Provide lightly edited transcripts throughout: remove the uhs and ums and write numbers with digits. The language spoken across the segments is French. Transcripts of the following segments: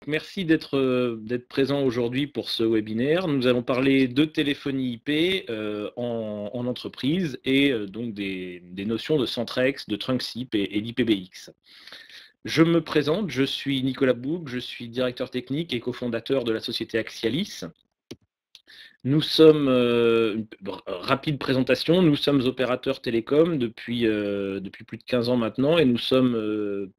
Merci d'être présent aujourd'hui pour ce webinaire. Nous allons parler de téléphonie IP en entreprise et donc des notions de Centrex, de TrunksIP et d'IPBX. Je me présente, je suis Nicolas Boug, je suis directeur technique et cofondateur de la société Axialis. Nous sommes, rapide présentation, nous sommes opérateurs télécoms depuis plus de 15 ans maintenant et nous sommes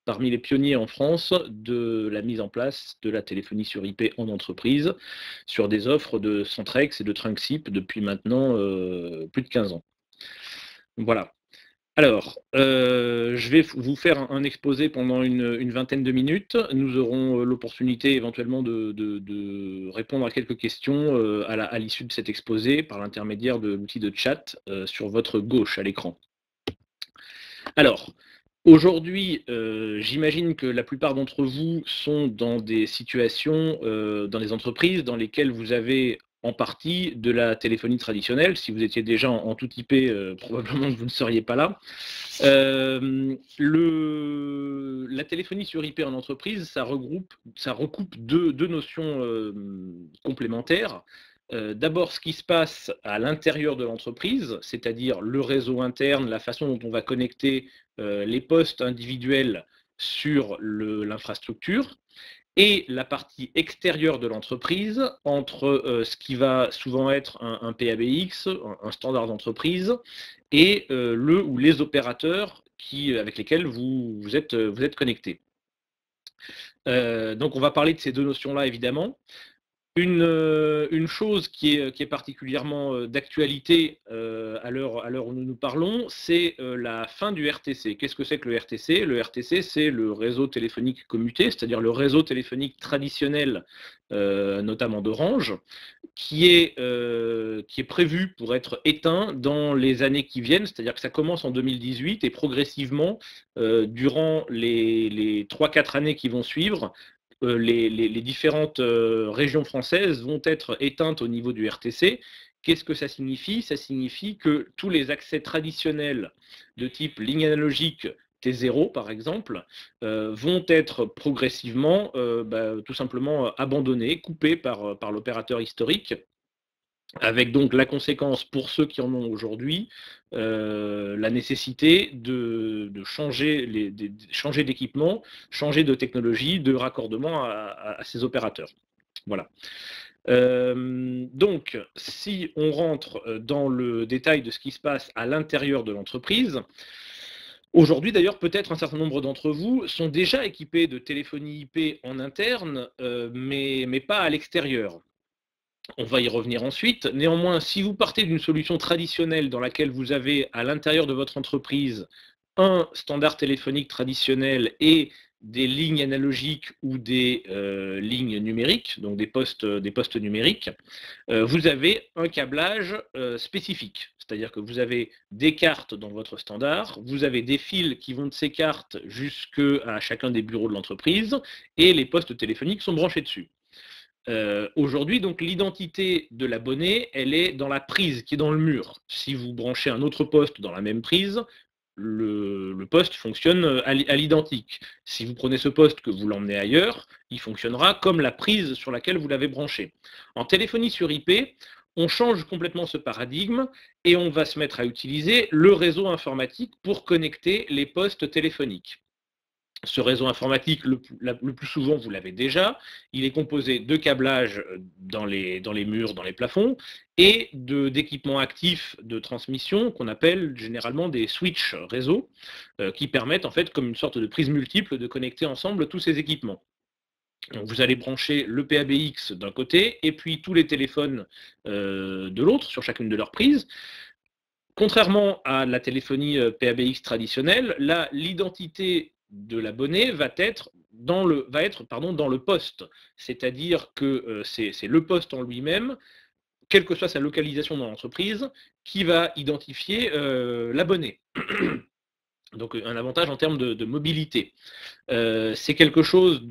parmi les pionniers en France de la mise en place de la téléphonie sur IP en entreprise, sur des offres de Centrex et de TrunksIP depuis maintenant plus de 15 ans. Voilà. Alors, je vais vous faire un exposé pendant une vingtaine de minutes. Nous aurons l'opportunité éventuellement de répondre à quelques questions à l'issue de cet exposé par l'intermédiaire de l'outil de chat sur votre gauche à l'écran. Alors, aujourd'hui, j'imagine que la plupart d'entre vous sont dans des situations, dans des entreprises dans lesquelles vous avez en partie de la téléphonie traditionnelle. Si vous étiez déjà en tout IP, probablement que vous ne seriez pas là. La téléphonie sur IP en entreprise, ça recoupe deux notions complémentaires. D'abord, ce qui se passe à l'intérieur de l'entreprise, c'est-à-dire le réseau interne, la façon dont on va connecter les postes individuels sur l'infrastructure, et la partie extérieure de l'entreprise, entre ce qui va souvent être un PABX, un standard d'entreprise, et le ou les opérateurs avec lesquels vous êtes connectés. Donc on va parler de ces deux notions-là, évidemment. Une chose qui est particulièrement d'actualité à l'heure où nous parlons, c'est la fin du RTC. Qu'est-ce que c'est que le RTC? Le RTC, c'est le réseau téléphonique commuté, c'est-à-dire le réseau téléphonique traditionnel, notamment d'Orange, qui est prévu pour être éteint dans les années qui viennent, c'est-à-dire que ça commence en 2018 et progressivement, durant les 3-4 années qui vont suivre, les différentes régions françaises vont être éteintes au niveau du RTC. Qu'est-ce que ça signifie? Ça signifie que tous les accès traditionnels de type ligne analogique T0, par exemple, vont être progressivement tout simplement abandonnés, coupés par l'opérateur historique, avec donc la conséquence pour ceux qui en ont aujourd'hui, la nécessité de changer d'équipement, changer de technologie, de raccordement à ces opérateurs. Voilà. Donc, si on rentre dans le détail de ce qui se passe à l'intérieur de l'entreprise, aujourd'hui d'ailleurs, peut-être un certain nombre d'entre vous sont déjà équipés de téléphonie IP en interne, mais pas à l'extérieur. On va y revenir ensuite. Néanmoins, si vous partez d'une solution traditionnelle dans laquelle vous avez à l'intérieur de votre entreprise un standard téléphonique traditionnel et des lignes analogiques ou des lignes numériques, donc des postes numériques, vous avez un câblage spécifique. C'est-à-dire que vous avez des cartes dans votre standard, vous avez des fils qui vont de ces cartes jusqu'à chacun des bureaux de l'entreprise, et les postes téléphoniques sont branchés dessus. Aujourd'hui, donc, l'identité de l'abonné, elle est dans la prise qui est dans le mur. Si vous branchez un autre poste dans la même prise, le poste fonctionne à l'identique. Si vous prenez ce poste que vous l'emmenez ailleurs, il fonctionnera comme la prise sur laquelle vous l'avez branché. En téléphonie sur IP, on change complètement ce paradigme et on va se mettre à utiliser le réseau informatique pour connecter les postes téléphoniques. Ce réseau informatique, le plus souvent, vous l'avez déjà. Il est composé de câblages dans les murs, dans les plafonds, et d'équipements actifs de transmission qu'on appelle généralement des switches réseau, qui permettent en fait, comme une sorte de prise multiple, de connecter ensemble tous ces équipements. Donc vous allez brancher le PABX d'un côté, et puis tous les téléphones de l'autre, sur chacune de leurs prises. Contrairement à la téléphonie PABX traditionnelle, là, l'identité de l'abonné va être dans le poste. C'est-à-dire que c'est le poste en lui-même, quelle que soit sa localisation dans l'entreprise, qui va identifier l'abonné. Donc un avantage en termes de mobilité. C'est quelque chose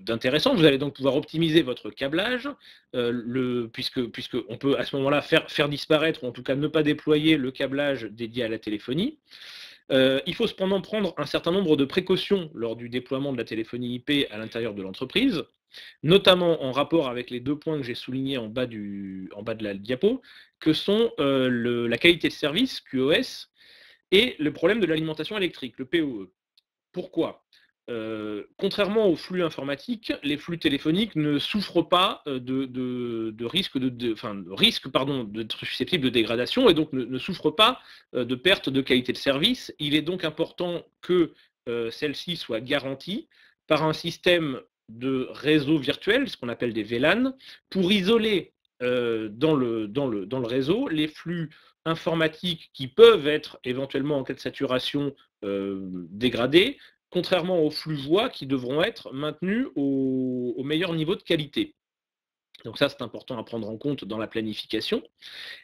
d'intéressant. Vous allez donc pouvoir optimiser votre câblage, puisque on peut à ce moment-là faire disparaître, ou en tout cas ne pas déployer le câblage dédié à la téléphonie. Il faut cependant prendre un certain nombre de précautions lors du déploiement de la téléphonie IP à l'intérieur de l'entreprise, notamment en rapport avec les 2 points que j'ai soulignés en bas de la diapo, que sont, la qualité de service, QoS, et le problème de l'alimentation électrique, le PoE. Pourquoi? Contrairement aux flux informatiques, les flux téléphoniques ne souffrent pas, de risque de risque, pardon, d'être susceptibles de dégradation et donc ne souffrent pas, de perte de qualité de service. Il est donc important que, celle-ci soit garantie par un système de réseau virtuel, ce qu'on appelle des VLAN, pour isoler, dans le réseau, les flux informatiques qui peuvent être éventuellement en cas de saturation, dégradés, contrairement aux flux voix qui devront être maintenus au meilleur niveau de qualité. Donc ça, c'est important à prendre en compte dans la planification.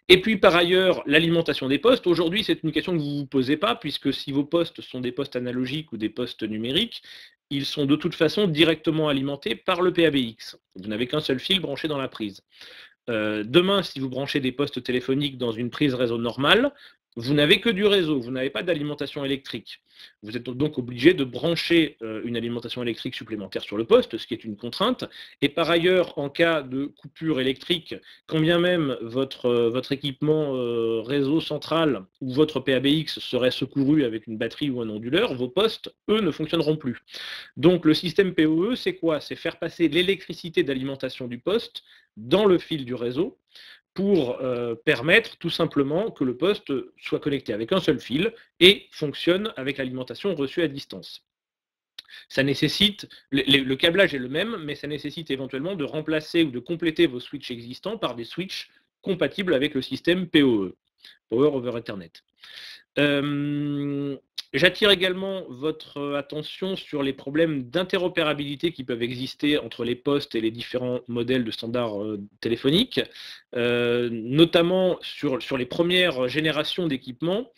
Et puis par ailleurs, l'alimentation des postes. Aujourd'hui, c'est une question que vous ne vous posez pas, puisque si vos postes sont des postes analogiques ou des postes numériques, ils sont de toute façon directement alimentés par le PABX. Vous n'avez qu'un seul fil branché dans la prise. Demain, si vous branchez des postes téléphoniques dans une prise réseau normale, vous n'avez que du réseau, vous n'avez pas d'alimentation électrique. Vous êtes donc obligé de brancher une alimentation électrique supplémentaire sur le poste, ce qui est une contrainte. Et par ailleurs, en cas de coupure électrique, quand bien même votre équipement réseau central ou votre PABX serait secouru avec une batterie ou un onduleur, vos postes, eux, ne fonctionneront plus. Donc le système PoE, c'est quoi? C'est faire passer l'électricité d'alimentation du poste dans le fil du réseau pour permettre tout simplement que le poste soit connecté avec un seul fil et fonctionne avec l'alimentation reçue à distance. Ça nécessite, le câblage est le même, mais ça nécessite éventuellement de remplacer ou de compléter vos switches existants par des switches compatibles avec le système PoE, Power over Ethernet. J'attire également votre attention sur les problèmes d'interopérabilité qui peuvent exister entre les postes et les différents modèles de standards téléphoniques, notamment sur les premières générations d'équipements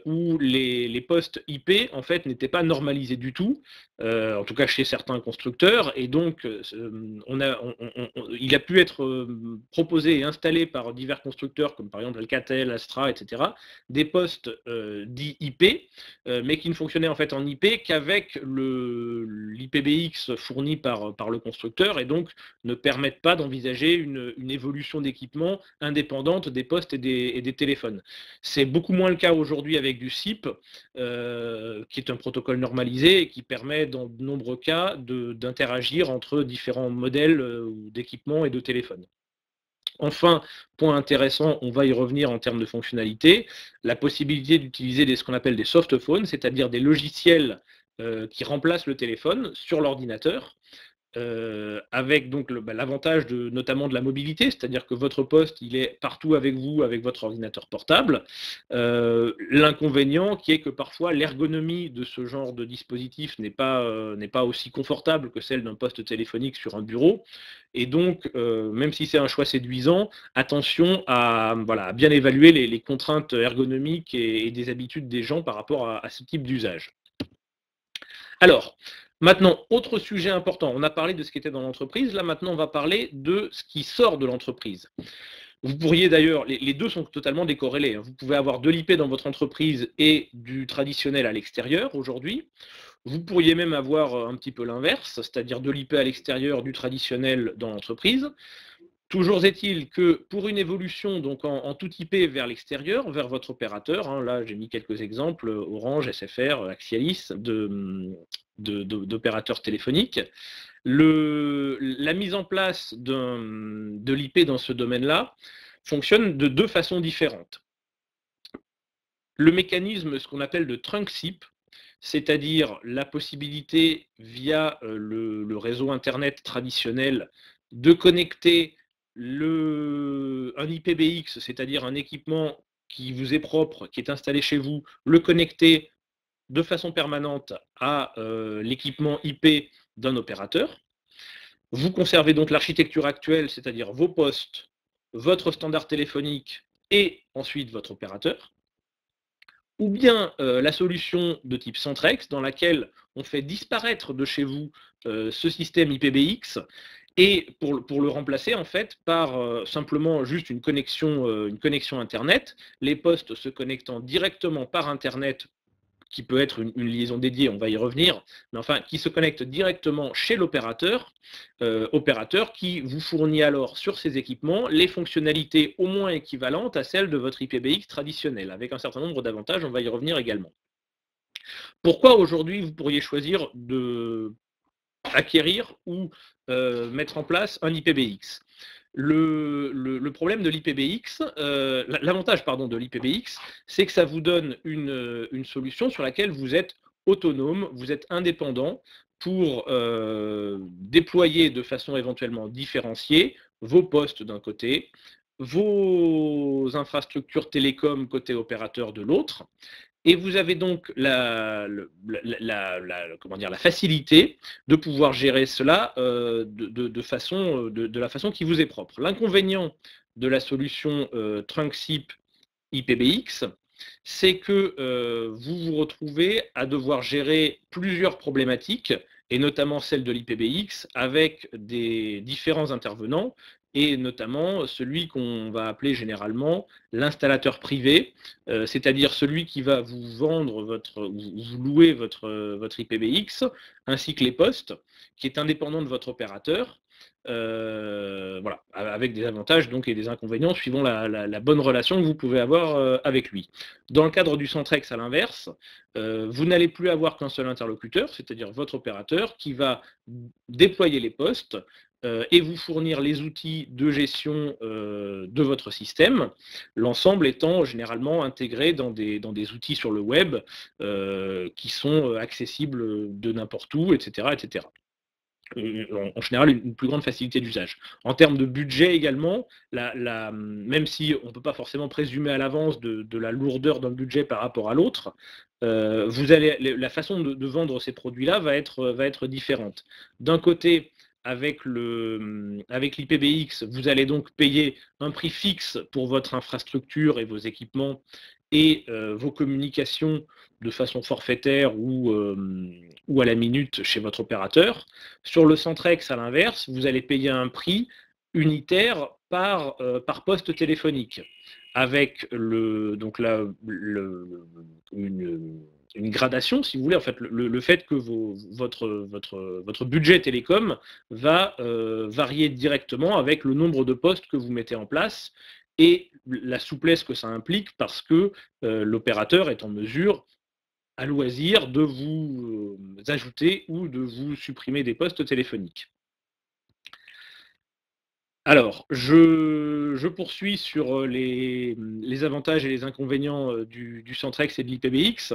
où les postes IP en fait n'étaient pas normalisés du tout, en tout cas chez certains constructeurs, et donc il a pu être proposé et installé par divers constructeurs comme par exemple Alcatel, Astra, etc., des postes dits IP, mais qui ne fonctionnaient en fait en IP qu'avec l'IPBX fourni par le constructeur, et donc ne permettent pas d'envisager une évolution d'équipement indépendante des postes et des téléphones. C'est beaucoup moins le cas aujourd'hui avec du SIP, qui est un protocole normalisé et qui permet dans de nombreux cas d'interagir entre différents modèles d'équipements et de téléphones. Enfin, point intéressant, on va y revenir en termes de fonctionnalité, la possibilité d'utiliser ce qu'on appelle des soft phones, c'est-à-dire des logiciels qui remplacent le téléphone sur l'ordinateur, avec donc l'avantage notamment de la mobilité, c'est-à-dire que votre poste, il est partout avec vous, avec votre ordinateur portable. L'inconvénient qui est que parfois l'ergonomie de ce genre de dispositif n'est pas aussi confortable que celle d'un poste téléphonique sur un bureau. Et donc, même si c'est un choix séduisant, attention à bien évaluer les contraintes ergonomiques et des habitudes des gens par rapport à ce type d'usage. Alors, maintenant, autre sujet important, on a parlé de ce qui était dans l'entreprise, là maintenant on va parler de ce qui sort de l'entreprise. Vous pourriez d'ailleurs, les deux sont totalement décorrélés, hein. Vous pouvez avoir de l'IP dans votre entreprise et du traditionnel à l'extérieur aujourd'hui. Vous pourriez même avoir un petit peu l'inverse, c'est-à-dire de l'IP à l'extérieur, du traditionnel dans l'entreprise. Toujours est-il que pour une évolution donc en tout IP vers l'extérieur, vers votre opérateur, hein, là j'ai mis quelques exemples, Orange, SFR, Axialis, d'opérateurs téléphoniques, la mise en place de l'IP dans ce domaine-là fonctionne de deux façons différentes. Le mécanisme, ce qu'on appelle de trunk SIP, c'est-à-dire la possibilité via le réseau Internet traditionnel de connecter un IPBX, c'est-à-dire un équipement qui vous est propre, qui est installé chez vous, le connecter de façon permanente à l'équipement IP d'un opérateur. Vous conservez donc l'architecture actuelle, c'est-à-dire vos postes, votre standard téléphonique et ensuite votre opérateur. Ou bien la solution de type Centrex, dans laquelle on fait disparaître de chez vous ce système IPBX, et pour le remplacer en fait par simplement juste une connexion Internet, les postes se connectant directement par Internet qui peut être une liaison dédiée, on va y revenir, mais enfin qui se connecte directement chez l'opérateur, opérateur qui vous fournit alors sur ces équipements les fonctionnalités au moins équivalentes à celles de votre IPBX traditionnel, avec un certain nombre d'avantages, on va y revenir également. Pourquoi aujourd'hui vous pourriez choisir de acquérir ou mettre en place un IPBX? Le problème de l'IPBX, l'avantage pardon de l'IPBX, c'est que ça vous donne une solution sur laquelle vous êtes autonome, vous êtes indépendant pour déployer de façon éventuellement différenciée vos postes d'un côté, vos infrastructures télécom côté opérateur de l'autre, et vous avez donc comment dire, la facilité de pouvoir gérer cela de la façon qui vous est propre. L'inconvénient de la solution TrunkSIP IPBX, c'est que vous vous retrouvez à devoir gérer plusieurs problématiques, et notamment celle de l'IPBX, avec des différents intervenants, et notamment celui qu'on va appeler généralement l'installateur privé, c'est-à-dire celui qui va vous vendre vous louer votre IPBX, ainsi que les postes, qui est indépendant de votre opérateur. Voilà, avec des avantages donc et des inconvénients suivant la bonne relation que vous pouvez avoir avec lui. Dans le cadre du Centrex, à l'inverse, vous n'allez plus avoir qu'un seul interlocuteur, c'est-à-dire votre opérateur, qui va déployer les postes et vous fournir les outils de gestion de votre système, l'ensemble étant généralement intégré dans des outils sur le web qui sont accessibles de n'importe où, etc., etc. En général une plus grande facilité d'usage. En termes de budget également, même si on ne peut pas forcément présumer à l'avance de la lourdeur d'un budget par rapport à l'autre, la façon de vendre ces produits-là va être différente. D'un côté, avec l'IPBX, vous allez donc payer un prix fixe pour votre infrastructure et vos équipements et vos communications de façon forfaitaire ou à la minute chez votre opérateur. Sur le Centrex, à l'inverse, vous allez payer un prix unitaire par poste téléphonique, avec une gradation, si vous voulez, en fait, le fait que votre budget télécom va varier directement avec le nombre de postes que vous mettez en place et la souplesse que ça implique, parce que l'opérateur est en mesure à loisir de vous ajouter ou de vous supprimer des postes téléphoniques. Alors, je poursuis sur les avantages et les inconvénients du Centrex et de l'IPBX.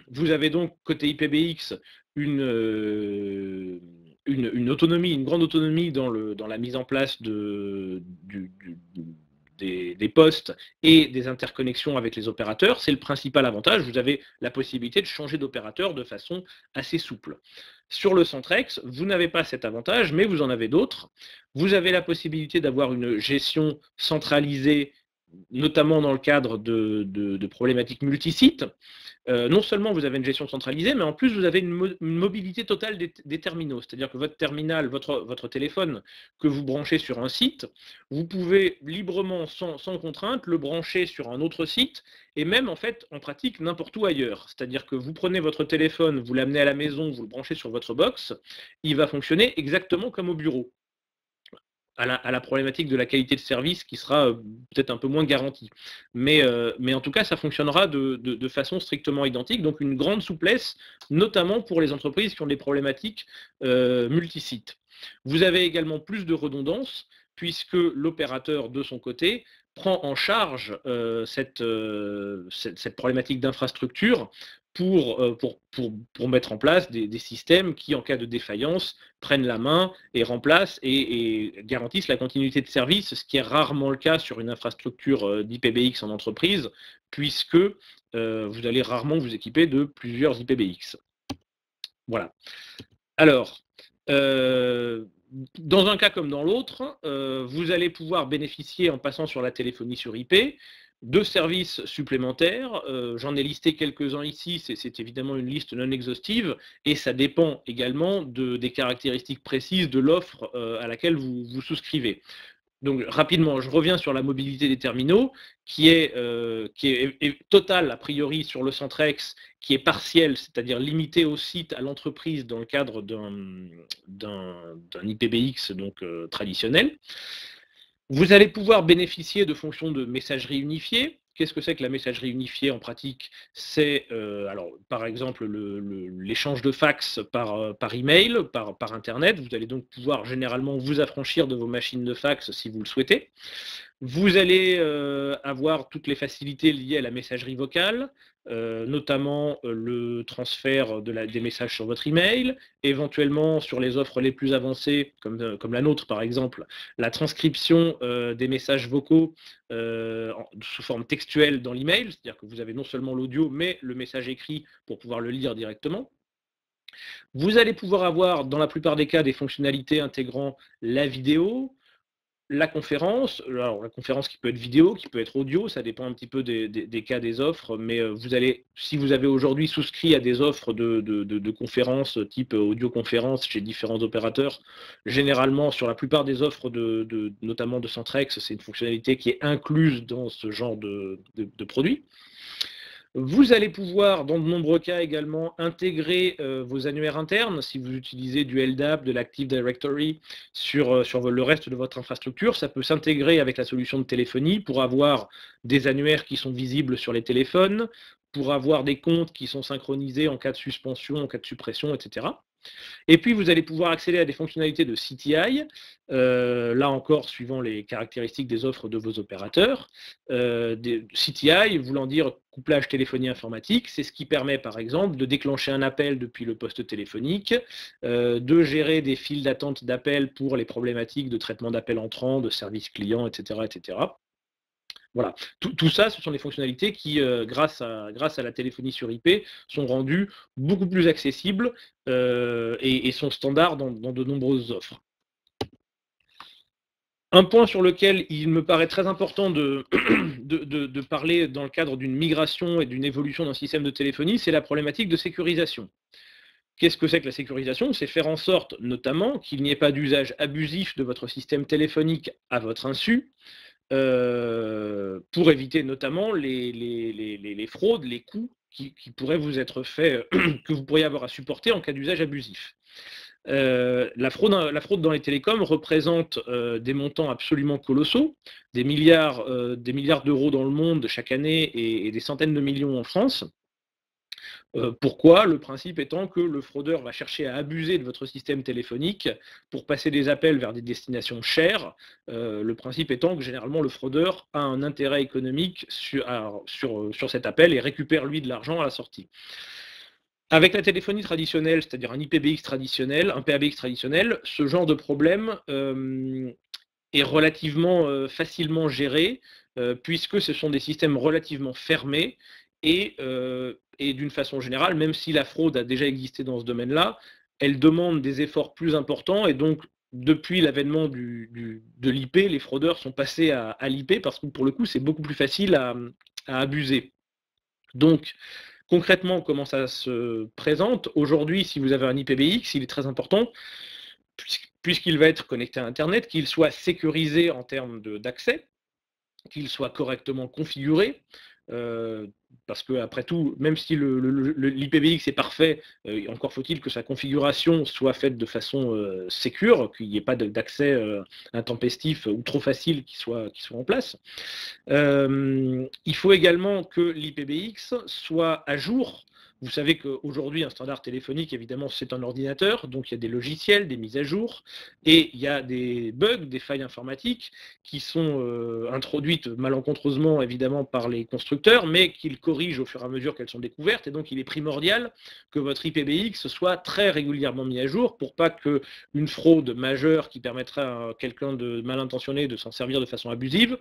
Vous avez donc, côté IPBX, une autonomie, une grande autonomie dans la mise en place des postes et des interconnexions avec les opérateurs. C'est le principal avantage. Vous avez la possibilité de changer d'opérateur de façon assez souple. Sur le Centrex, vous n'avez pas cet avantage, mais vous en avez d'autres. Vous avez la possibilité d'avoir une gestion centralisée, notamment dans le cadre de problématiques multisites. Non seulement vous avez une gestion centralisée, mais en plus vous avez une mobilité totale des terminaux. C'est-à-dire que votre terminal, votre téléphone que vous branchez sur un site, vous pouvez librement, sans contrainte, le brancher sur un autre site, et même en fait en pratique n'importe où ailleurs. C'est-à-dire que vous prenez votre téléphone, vous l'amenez à la maison, vous le branchez sur votre box, il va fonctionner exactement comme au bureau. À la problématique de la qualité de service qui sera peut-être un peu moins garantie. Mais en tout cas, ça fonctionnera de façon strictement identique, donc une grande souplesse, notamment pour les entreprises qui ont des problématiques multisites. Vous avez également plus de redondance, puisque l'opérateur, de son côté, prend en charge cette problématique d'infrastructure pour mettre en place des systèmes qui, en cas de défaillance, prennent la main et remplacent et garantissent la continuité de service, ce qui est rarement le cas sur une infrastructure d'IPBX en entreprise, puisque vous allez rarement vous équiper de plusieurs IPBX. Voilà. Alors, dans un cas comme dans l'autre, vous allez pouvoir bénéficier, en passant sur la téléphonie sur IP, de services supplémentaires. J'en ai listé quelques-uns ici, c'est évidemment une liste non exhaustive, et ça dépend également des caractéristiques précises de l'offre à laquelle vous souscrivez. Donc rapidement, je reviens sur la mobilité des terminaux qui est totale a priori sur le Centrex, qui est partielle, c'est-à-dire limitée au site, à l'entreprise dans le cadre d'un IPBX donc traditionnel. Vous allez pouvoir bénéficier de fonctions de messagerie unifiée. Qu'est-ce que c'est que la messagerie unifiée en pratique? C'est alors par exemple l'échange de fax par email, par internet. Vous allez donc pouvoir généralement vous affranchir de vos machines de fax si vous le souhaitez. Vous allez avoir toutes les facilités liées à la messagerie vocale, notamment le transfert des messages sur votre email, éventuellement sur les offres les plus avancées, comme la nôtre par exemple, la transcription des messages vocaux sous forme textuelle dans l'email, c'est-à-dire que vous avez non seulement l'audio, mais le message écrit pour pouvoir le lire directement. Vous allez pouvoir avoir, dans la plupart des cas, des fonctionnalités intégrant la vidéo, la conférence, alors la conférence qui peut être vidéo, qui peut être audio, ça dépend un petit peu des cas des offres, mais vous allez, si vous avez aujourd'hui souscrit à des offres de conférences type audioconférence chez différents opérateurs, généralement sur la plupart des offres notamment de Centrex, c'est une fonctionnalité qui est incluse dans ce genre de produit. Vous allez pouvoir, dans de nombreux cas également, intégrer vos annuaires internes si vous utilisez du LDAP, de l'Active Directory sur le reste de votre infrastructure. Ça peut s'intégrer avec la solution de téléphonie pour avoir des annuaires qui sont visibles sur les téléphones, pour avoir des comptes qui sont synchronisés en cas de suspension, en cas de suppression, etc. Et puis, vous allez pouvoir accéder à des fonctionnalités de CTI, là encore, suivant les caractéristiques des offres de vos opérateurs. CTI, voulant dire couplage téléphonie informatique, c'est ce qui permet, par exemple, de déclencher un appel depuis le poste téléphonique, de gérer des files d'attente d'appels pour les problématiques de traitement d'appels entrants, de services clients, etc., etc. Voilà, tout ça, ce sont des fonctionnalités qui, grâce à la téléphonie sur IP, sont rendues beaucoup plus accessibles et sont standards dans de nombreuses offres. Un point sur lequel il me paraît très important de parler dans le cadre d'une migration et d'une évolution d'un système de téléphonie, c'est la problématique de sécurisation. Qu'est-ce que c'est que la sécurisation? C'est faire en sorte, notamment, qu'il n'y ait pas d'usage abusif de votre système téléphonique à votre insu, pour éviter notamment les fraudes, les coûts qui pourraient vous être faits, que vous pourriez avoir à supporter en cas d'usage abusif. La fraude dans les télécoms représente des montants absolument colossaux, des milliards d'euros dans le monde chaque année et des centaines de millions en France. Pourquoi? Le principe étant que le fraudeur va chercher à abuser de votre système téléphonique pour passer des appels vers des destinations chères. Le principe étant que généralement le fraudeur a un intérêt économique sur cet appel et récupère lui de l'argent à la sortie. Avec la téléphonie traditionnelle, c'est-à-dire un IPBX traditionnel, un PABX traditionnel, ce genre de problème est relativement facilement géré, puisque ce sont des systèmes relativement fermés et d'une façon générale, même si la fraude a déjà existé dans ce domaine-là, elle demande des efforts plus importants et donc depuis l'avènement de l'IP, les fraudeurs sont passés à l'IP parce que pour le coup, c'est beaucoup plus facile à abuser. Donc, concrètement, comment ça se présente? Aujourd'hui, si vous avez un IPBX, il est très important, puisqu'il va être connecté à Internet, qu'il soit sécurisé en termes d'accès, qu'il soit correctement configuré, parce qu'après tout, même si l'IPBX est parfait, encore faut-il que sa configuration soit faite de façon sécure, qu'il n'y ait pas d'accès intempestif ou trop facile qui soit en place. Il faut également que l'IPBX soit à jour. Vous savez qu'aujourd'hui, un standard téléphonique, évidemment, c'est un ordinateur, donc il y a des logiciels, des mises à jour, et il y a des bugs, des failles informatiques qui sont introduites malencontreusement, évidemment, par les constructeurs, mais qu'ils corrigent au fur et à mesure qu'elles sont découvertes, et donc il est primordial que votre IPBX soit très régulièrement mis à jour pour pas qu'une fraude majeure qui permettrait à quelqu'un de mal intentionné de s'en servir de façon abusive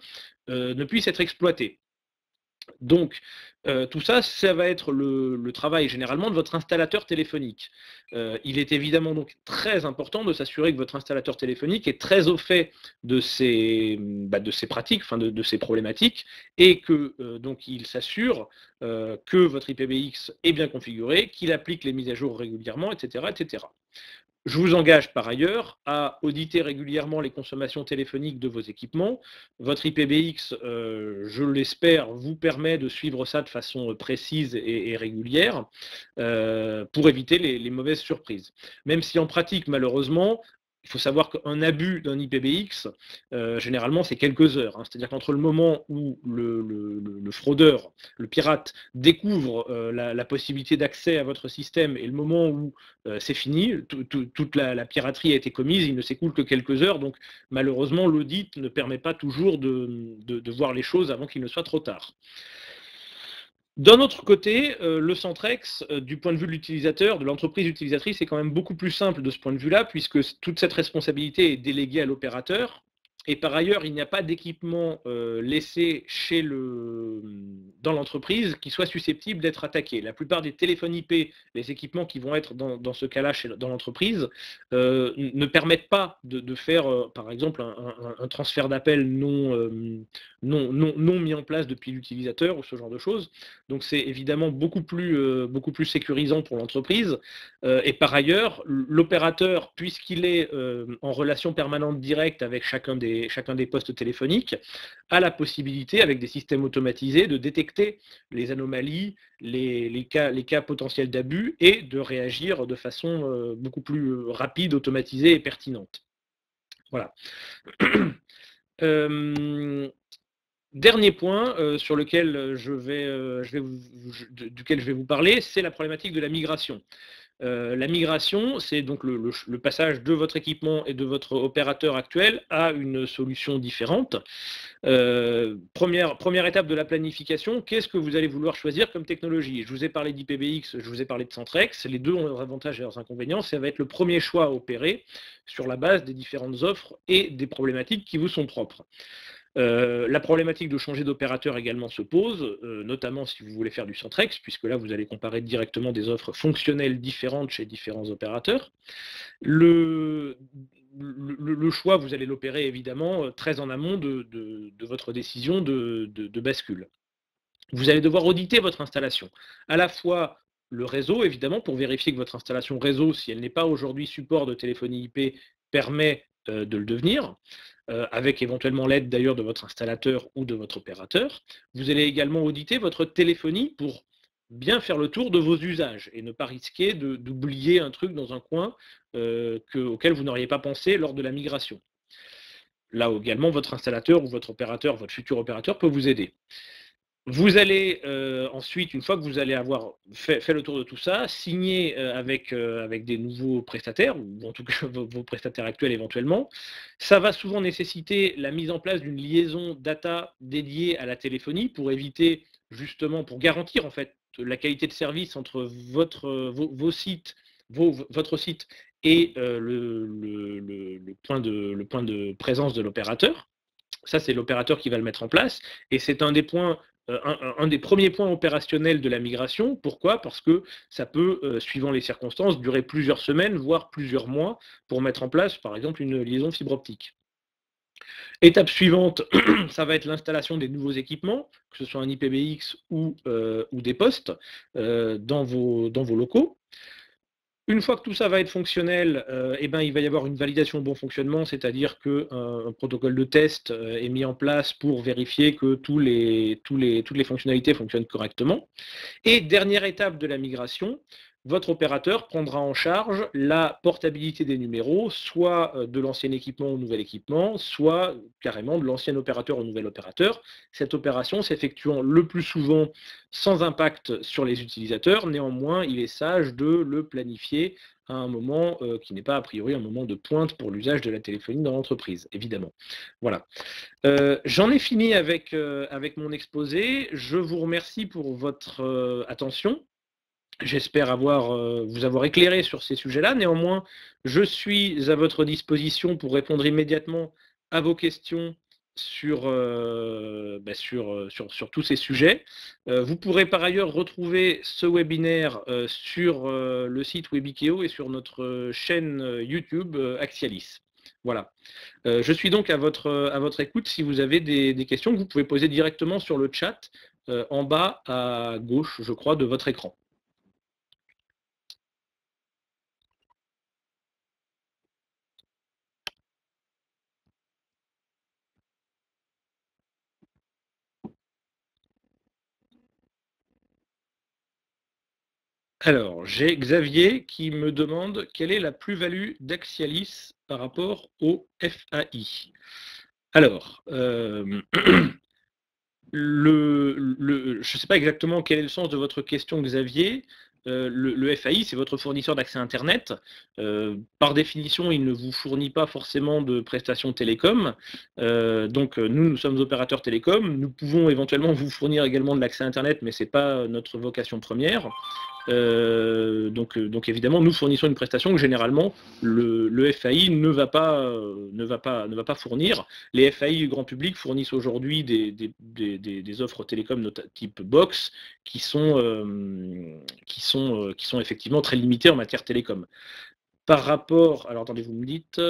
ne puisse être exploitée. Donc, tout ça, ça va être le travail généralement de votre installateur téléphonique. Il est évidemment donc très important de s'assurer que votre installateur téléphonique est très au fait de ces pratiques, enfin de ces problématiques, et que donc il s'assure que votre IPBX est bien configuré, qu'il applique les mises à jour régulièrement, etc., etc. Je vous engage par ailleurs à auditer régulièrement les consommations téléphoniques de vos équipements. Votre IPBX, je l'espère, vous permet de suivre ça de façon précise et régulière pour éviter les mauvaises surprises. Même si en pratique, malheureusement, il faut savoir qu'un abus d'un IPBX, généralement, c'est quelques heures, hein. C'est-à-dire qu'entre le moment où le fraudeur, le pirate, découvre la possibilité d'accès à votre système et le moment où c'est fini, toute la piraterie a été commise, il ne s'écoule que quelques heures, donc malheureusement, l'audit ne permet pas toujours de voir les choses avant qu'il ne soit trop tard. D'un autre côté, le Centrex, du point de vue de l'utilisateur, de l'entreprise utilisatrice, est quand même beaucoup plus simple de ce point de vue-là, puisque toute cette responsabilité est déléguée à l'opérateur. Et par ailleurs, il n'y a pas d'équipement laissé dans l'entreprise qui soit susceptible d'être attaqué. La plupart des téléphones IP, les équipements qui vont être dans ce cas-là dans l'entreprise, ne permettent pas de faire, par exemple, un transfert d'appel non mis en place depuis l'utilisateur ou ce genre de choses. Donc c'est évidemment beaucoup plus sécurisant pour l'entreprise. Et par ailleurs, l'opérateur, puisqu'il est en relation permanente directe avec chacun des postes téléphoniques, a la possibilité, avec des systèmes automatisés, de détecter les anomalies, les cas potentiels d'abus et de réagir de façon beaucoup plus rapide, automatisée et pertinente. Voilà. Dernier point sur lequel duquel je vais vous parler, c'est la problématique de la migration. La migration, c'est donc le passage de votre équipement et de votre opérateur actuel à une solution différente. Première étape de la planification, qu'est-ce que vous allez vouloir choisir comme technologie? Je vous ai parlé d'IPBX, je vous ai parlé de Centrex, les deux ont leurs avantages et leurs inconvénients, ça va être le premier choix à opérer sur la base des différentes offres et des problématiques qui vous sont propres. La problématique de changer d'opérateur également se pose, notamment si vous voulez faire du Centrex, puisque là vous allez comparer directement des offres fonctionnelles différentes chez différents opérateurs. Le choix, vous allez l'opérer évidemment très en amont de votre décision de bascule. Vous allez devoir auditer votre installation, à la fois le réseau évidemment pour vérifier que votre installation réseau, si elle n'est pas aujourd'hui support de téléphonie IP, permet de le devenir, avec éventuellement l'aide d'ailleurs de votre installateur ou de votre opérateur. Vous allez également auditer votre téléphonie pour bien faire le tour de vos usages et ne pas risquer d'oublier un truc dans un coin auquel vous n'auriez pas pensé lors de la migration. Là également, votre installateur ou votre opérateur, votre futur opérateur peut vous aider. Vous allez ensuite, une fois que vous allez avoir fait le tour de tout ça, signer avec des nouveaux prestataires, ou en tout cas vos prestataires actuels éventuellement. Ça va souvent nécessiter la mise en place d'une liaison data dédiée à la téléphonie pour éviter justement, pour garantir en fait la qualité de service entre vos sites, votre site et le point de présence de l'opérateur. Ça, c'est l'opérateur qui va le mettre en place. Et c'est un des premiers points opérationnels de la migration. Pourquoi? Parce que ça peut, suivant les circonstances, durer plusieurs semaines, voire plusieurs mois, pour mettre en place, par exemple, une liaison fibre optique. Étape suivante, ça va être l'installation des nouveaux équipements, que ce soit un IPBX ou des postes, dans vos locaux. Une fois que tout ça va être fonctionnel, il va y avoir une validation de bon fonctionnement, c'est-à-dire qu'un protocole de test est mis en place pour vérifier que toutes les fonctionnalités fonctionnent correctement. Et dernière étape de la migration, votre opérateur prendra en charge la portabilité des numéros, soit de l'ancien équipement au nouvel équipement, soit carrément de l'ancien opérateur au nouvel opérateur. Cette opération s'effectuant le plus souvent sans impact sur les utilisateurs, néanmoins, il est sage de le planifier à un moment qui n'est pas a priori un moment de pointe pour l'usage de la téléphonie dans l'entreprise, évidemment. Voilà. J'en ai fini avec mon exposé. Je vous remercie pour votre attention. J'espère vous avoir éclairé sur ces sujets-là. Néanmoins, je suis à votre disposition pour répondre immédiatement à vos questions sur tous ces sujets. Vous pourrez par ailleurs retrouver ce webinaire sur le site Webikeo et sur notre chaîne YouTube Axialis. Voilà. Je suis donc à votre écoute si vous avez des questions que vous pouvez poser directement sur le chat en bas à gauche, je crois, de votre écran. Alors, j'ai Xavier qui me demande quelle est la plus-value d'Axialis par rapport au FAI. Alors, je ne sais pas exactement quel est le sens de votre question, Xavier. Le FAI, c'est votre fournisseur d'accès Internet. Par définition, il ne vous fournit pas forcément de prestations télécom. Donc, nous sommes opérateurs télécoms. Nous pouvons éventuellement vous fournir également de l'accès Internet, mais ce n'est pas notre vocation première. Donc évidemment, nous fournissons une prestation que généralement le FAI ne va pas fournir. Les FAI grand public fournissent aujourd'hui des offres télécom type box qui sont effectivement très limitées en matière télécom. Par rapport, alors attendez, vous me dites,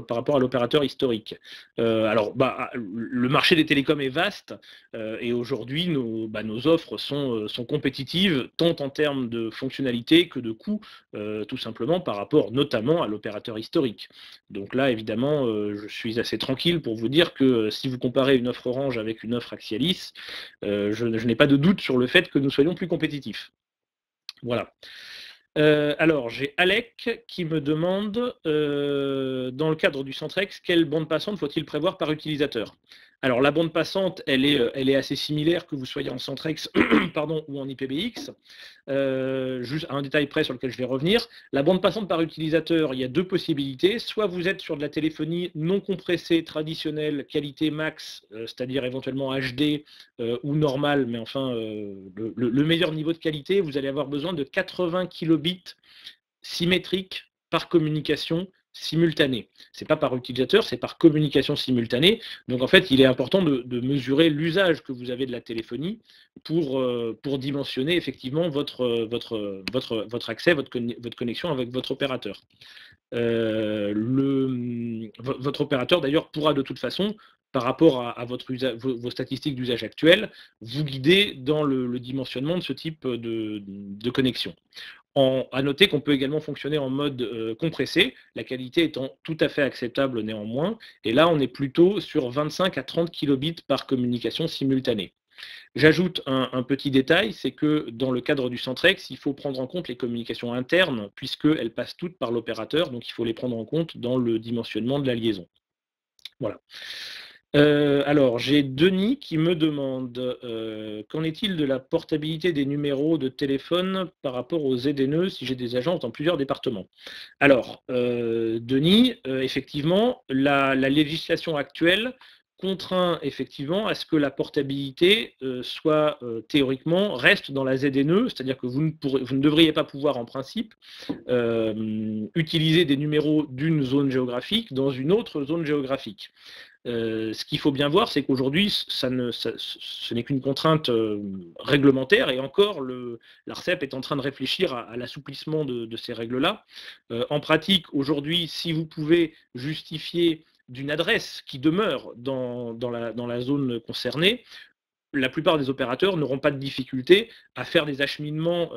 par rapport à l'opérateur historique. Alors, le marché des télécoms est vaste et aujourd'hui, nos offres sont compétitives tant en termes de fonctionnalité que de coûts, tout simplement par rapport notamment à l'opérateur historique. Donc là, évidemment, je suis assez tranquille pour vous dire que si vous comparez une offre Orange avec une offre Axialis, je n'ai pas de doute sur le fait que nous soyons plus compétitifs. Voilà. Alors, j'ai Alec qui me demande, dans le cadre du Centrex, quelle bande passante faut-il prévoir par utilisateur? Alors, la bande passante, elle est assez similaire que vous soyez en Centrex pardon, ou en IPBX. Juste un détail près sur lequel je vais revenir. La bande passante par utilisateur, il y a deux possibilités. Soit vous êtes sur de la téléphonie non compressée, traditionnelle, qualité max, c'est-à-dire éventuellement HD ou normal, mais enfin le meilleur niveau de qualité, vous allez avoir besoin de 80 kilobits symétriques par communication simultanée. Ce n'est pas par utilisateur, c'est par communication simultanée. Donc en fait, il est important de mesurer l'usage que vous avez de la téléphonie pour dimensionner effectivement votre accès, votre connexion avec votre opérateur. Votre opérateur d'ailleurs pourra de toute façon, par rapport à vos statistiques d'usage actuelles, vous guider dans le dimensionnement de ce type de connexion. À noter qu'on peut également fonctionner en mode compressé, la qualité étant tout à fait acceptable néanmoins, et là on est plutôt sur 25 à 30 kilobits par communication simultanée. J'ajoute un petit détail, c'est que dans le cadre du Centrex, il faut prendre en compte les communications internes, puisqu'elles passent toutes par l'opérateur, donc il faut les prendre en compte dans le dimensionnement de la liaison. Voilà. Alors, j'ai Denis qui me demande qu'en est-il de la portabilité des numéros de téléphone par rapport aux ZNE si j'ai des agents dans plusieurs départements? Alors, Denis, effectivement, la législation actuelle contraint effectivement à ce que la portabilité soit théoriquement reste dans la ZNE, c'est-à-dire que vous ne devriez pas pouvoir en principe utiliser des numéros d'une zone géographique dans une autre zone géographique. Ce qu'il faut bien voir, c'est qu'aujourd'hui, ce n'est qu'une contrainte réglementaire, et encore, l'ARCEP est en train de réfléchir à l'assouplissement de ces règles-là. En pratique, aujourd'hui, si vous pouvez justifier d'une adresse qui demeure dans la zone concernée, la plupart des opérateurs n'auront pas de difficulté à faire des acheminements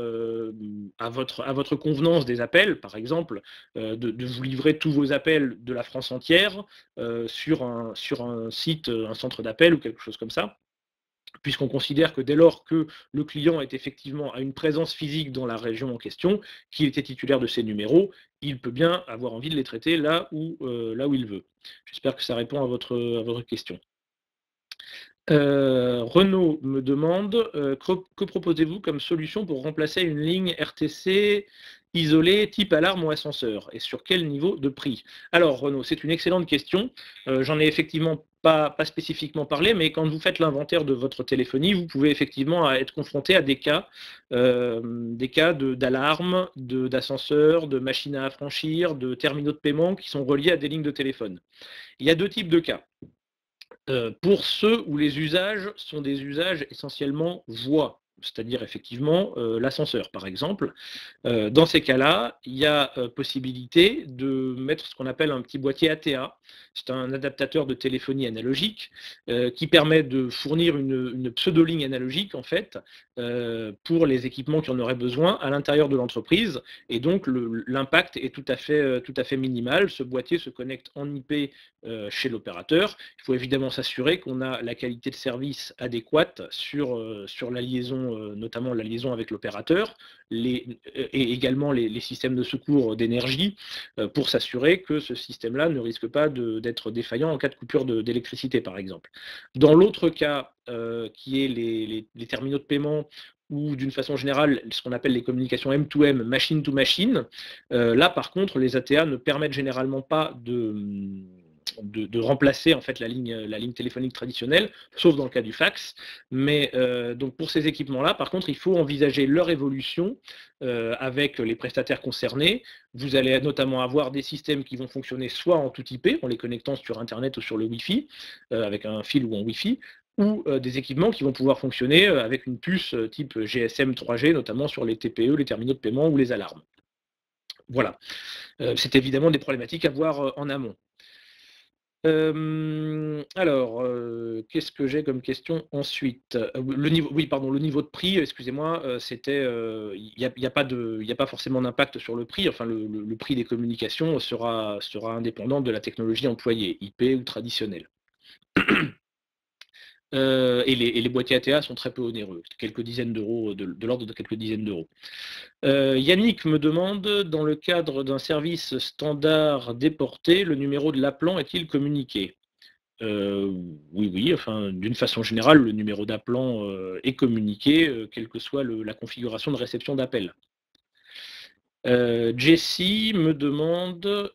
à votre convenance des appels, par exemple, de vous livrer tous vos appels de la France entière sur un site, un centre d'appel ou quelque chose comme ça, puisqu'on considère que dès lors que le client est effectivement à une présence physique dans la région en question, qu'il était titulaire de ces numéros, il peut bien avoir envie de les traiter là où il veut. J'espère que ça répond à votre question. Renaud me demande que proposez-vous comme solution pour remplacer une ligne RTC isolée type alarme ou ascenseur, et sur quel niveau de prix? Alors Renaud, c'est une excellente question. J'en ai effectivement pas spécifiquement parlé, mais quand vous faites l'inventaire de votre téléphonie, vous pouvez effectivement être confronté à des cas d'alarme, d'ascenseur, de machines à affranchir, de terminaux de paiement qui sont reliés à des lignes de téléphone. Il y a deux types de cas. Pour ceux où les usages sont des usages essentiellement voix, c'est-à-dire effectivement l'ascenseur par exemple. Dans ces cas-là, il y a possibilité de mettre ce qu'on appelle un petit boîtier ATA. C'est un adaptateur de téléphonie analogique qui permet de fournir une pseudo-ligne analogique en fait pour les équipements qui en auraient besoin à l'intérieur de l'entreprise, et donc l'impact est tout à fait minimal. Ce boîtier se connecte en IP chez l'opérateur. Il faut évidemment s'assurer qu'on a la qualité de service adéquate sur la liaison notamment la liaison avec l'opérateur, et également les systèmes de secours d'énergie, pour s'assurer que ce système-là ne risque pas d'être défaillant en cas de coupure d'électricité, par exemple. Dans l'autre cas, qui est les terminaux de paiement, ou d'une façon générale, ce qu'on appelle les communications M2M, machine to machine, là, par contre, les ATA ne permettent généralement pas de remplacer en fait la ligne téléphonique traditionnelle, sauf dans le cas du fax. Mais donc pour ces équipements-là, par contre, il faut envisager leur évolution avec les prestataires concernés. Vous allez notamment avoir des systèmes qui vont fonctionner soit en tout IP, en les connectant sur Internet ou sur le Wi-Fi, avec un fil ou en Wi-Fi, ou des équipements qui vont pouvoir fonctionner avec une puce type GSM 3G, notamment sur les TPE, les terminaux de paiement ou les alarmes. Voilà. C'est évidemment des problématiques à voir en amont. Alors, qu'est-ce que j'ai comme question ensuite? Le niveau de prix, excusez-moi, c'était, il n'y a pas forcément d'impact sur le prix. Enfin, le prix des communications sera indépendant de la technologie employée, IP ou traditionnelle. Et les boîtiers ATA sont très peu onéreux, quelques dizaines d'euros, de l'ordre de quelques dizaines d'euros. Yannick me demande, dans le cadre d'un service standard déporté, le numéro de l'appelant est-il communiqué? Oui, enfin, d'une façon générale, le numéro d'appelant est communiqué, quelle que soit la configuration de réception d'appel. Jessie me demande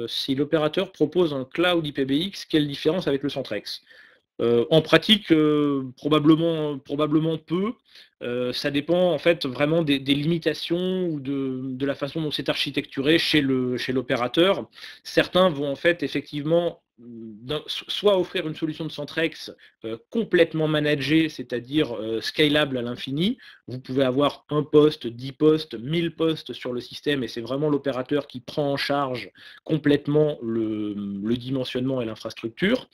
si l'opérateur propose un cloud IPBX, quelle différence avec le Centrex? En pratique, probablement peu. Ça dépend en fait vraiment des limitations ou de la façon dont c'est architecturé chez l'opérateur. Certains vont en fait effectivement soit offrir une solution de Centrex complètement managée, c'est-à-dire scalable à l'infini. Vous pouvez avoir un poste, 10 postes, 1000 postes sur le système, et c'est vraiment l'opérateur qui prend en charge complètement le dimensionnement et l'infrastructure.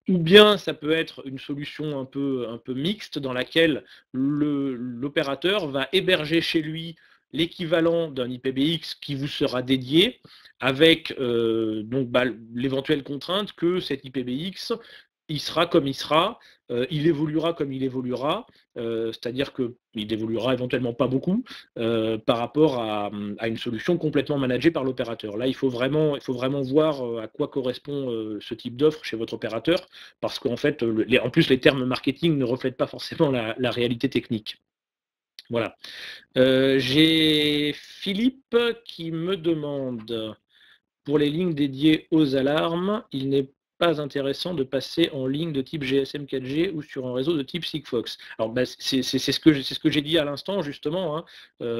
Ou bien ça peut être une solution un peu mixte, dans laquelle l'opérateur va héberger chez lui l'équivalent d'un IPBX qui vous sera dédié, avec l'éventuelle contrainte que cet IPBX, il sera comme il sera, il évoluera comme il évoluera, c'est-à-dire qu'il évoluera éventuellement pas beaucoup par rapport à une solution complètement managée par l'opérateur. Là, il faut vraiment voir à quoi correspond ce type d'offre chez votre opérateur, parce qu'en fait, en plus, les termes marketing ne reflètent pas forcément la réalité technique. Voilà. J'ai Philippe qui me demande, pour les lignes dédiées aux alarmes, il n'est pas intéressant de passer en ligne de type GSM 4G ou sur un réseau de type Sigfox. Alors c'est ce que j'ai dit à l'instant justement, hein.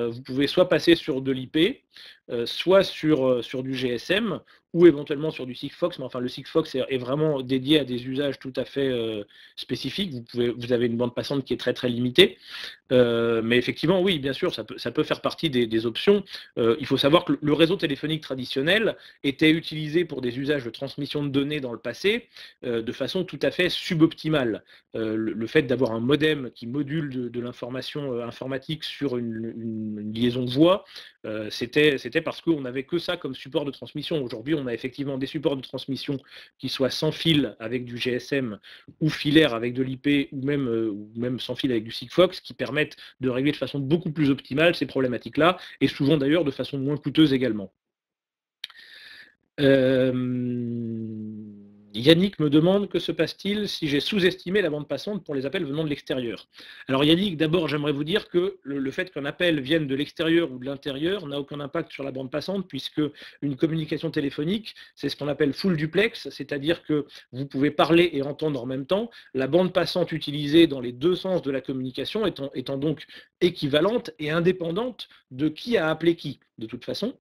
Vous pouvez soit passer sur de l'IP, soit sur du GSM, ou éventuellement sur du Sigfox, mais enfin le Sigfox est vraiment dédié à des usages tout à fait spécifiques. Vous avez une bande passante qui est très très limitée. Mais effectivement, oui, bien sûr, ça peut faire partie des options. Il faut savoir que le réseau téléphonique traditionnel était utilisé pour des usages de transmission de données dans le passé de façon tout à fait suboptimale. Le fait d'avoir un modem qui module de l'information informatique sur une liaison voix, c'était parce qu'on n'avait que ça comme support de transmission. Aujourd'hui, on a effectivement des supports de transmission qui soient sans fil avec du GSM, ou filaire avec de l'IP, ou même sans fil avec du Sigfox, qui permettent de régler de façon beaucoup plus optimale ces problématiques-là, et souvent d'ailleurs de façon moins coûteuse également. Yannick me demande, que se passe-t-il si j'ai sous-estimé la bande passante pour les appels venant de l'extérieur? Alors Yannick, d'abord j'aimerais vous dire que le fait qu'un appel vienne de l'extérieur ou de l'intérieur n'a aucun impact sur la bande passante, puisque une communication téléphonique, c'est ce qu'on appelle full duplex, c'est-à-dire que vous pouvez parler et entendre en même temps, la bande passante utilisée dans les deux sens de la communication étant donc équivalente et indépendante de qui a appelé qui, de toute façon.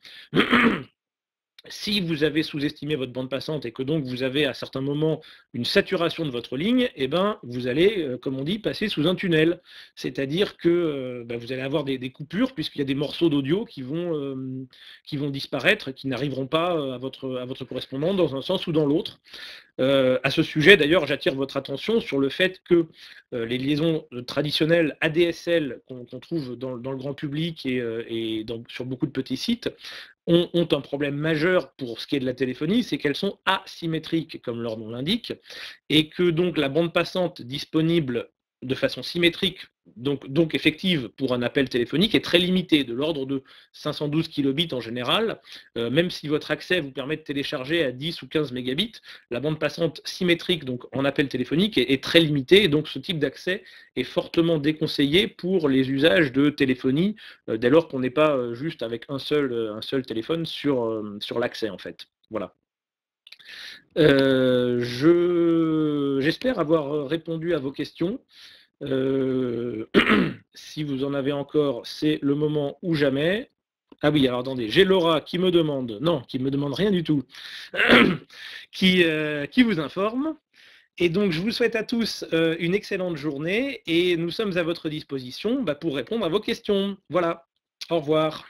Si vous avez sous-estimé votre bande passante et que donc vous avez à certains moments une saturation de votre ligne, eh ben, vous allez, comme on dit, passer sous un tunnel. C'est-à-dire que vous allez avoir des coupures, puisqu'il y a des morceaux d'audio qui vont disparaître, qui n'arriveront pas à votre correspondant dans un sens ou dans l'autre. À ce sujet, d'ailleurs, j'attire votre attention sur le fait que les liaisons traditionnelles ADSL qu'on trouve dans le grand public et sur beaucoup de petits sites ont un problème majeur pour ce qui est de la téléphonie, c'est qu'elles sont asymétriques, comme leur nom l'indique, et que donc la bande passante disponible de façon symétrique donc effective pour un appel téléphonique est très limitée, de l'ordre de 512 kilobits en général. Même si votre accès vous permet de télécharger à 10 ou 15 mégabits, la bande passante symétrique donc en appel téléphonique est très limitée, et donc ce type d'accès est fortement déconseillé pour les usages de téléphonie, dès lors qu'on n'est pas juste avec un seul téléphone sur l'accès en fait. Voilà. J'espère avoir répondu à vos questions. Si vous en avez encore, c'est le moment ou jamais. Ah oui, alors attendez, j'ai Laura qui me demande, non, qui me demande rien du tout, qui vous informe. Et donc, je vous souhaite à tous une excellente journée et nous sommes à votre disposition pour répondre à vos questions. Voilà, au revoir.